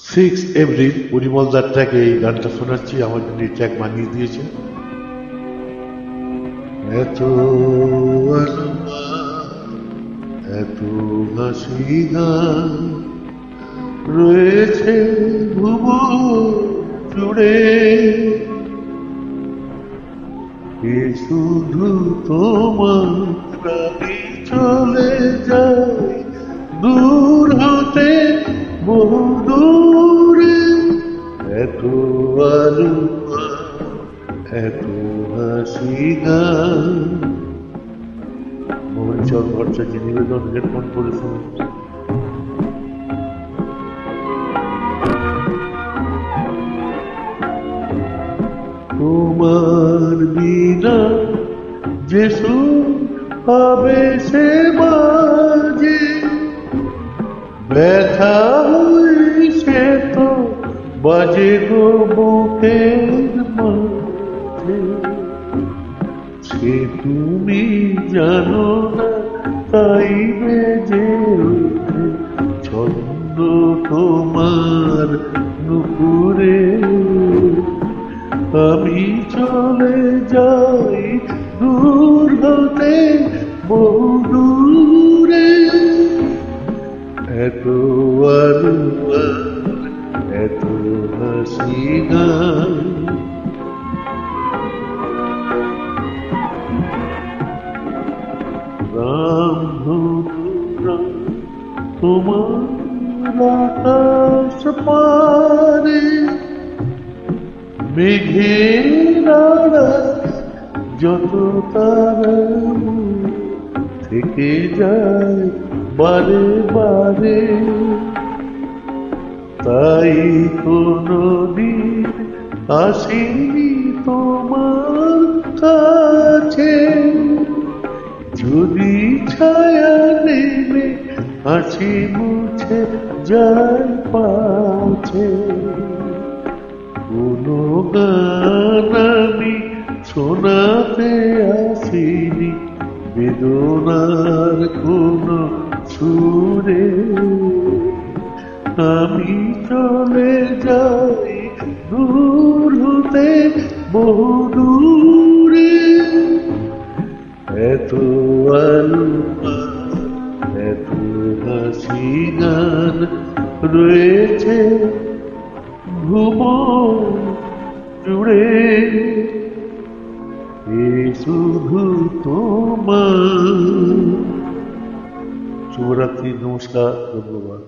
6 April Parimal দার ট্র্যাকে এই গানটা শোনাচ্ছি, আমার জন্য এই ট্র্যাক বানিয়ে দিয়েছে। এত আলোয়া, এত হাসি গান রয়েছে ভুবন জুড়ে, এ শুধু তোমার আমি চলে যাই দূর হতে বহু দূরে। এত আলো, এত হাসি গান। মোহনচন্দ্র ভট্টাচার্য নিবেদন, হেডফোন করে শুনুন। তোমার বিনা যে সুর হবে সে বাজে, ব্যথা হইছে তো বাজে গো বুকের মাঝে। সে তুমি জানো না, তাই বেজে ওঠে ছন্দ তোমার নুপুরে। আমি চলে যাই দূর হতে বহু দূরে। এত আলো, এত হাসি গান। রামধনু তোমার আকাশ পারে, মেঘের আড়ালে যত তারা থেকে যায় বারে বারে। তাই কোনদিন আসিনি তোমার কাছে, যদি ছায়া নেমে হাসি মুছে যায় পাছে। কোনো গান আমি শোনাতে আসিনি বেদনার কোনো সুরে। আমি চলে যাই দূর হতে বহু দূরে। এত আলো, এত হাসি গান রয়েছে ভুবন জুড়ে, এ শুধু তোমার। শুভরাত্রি, নমস্কার, ধন্যবাদ।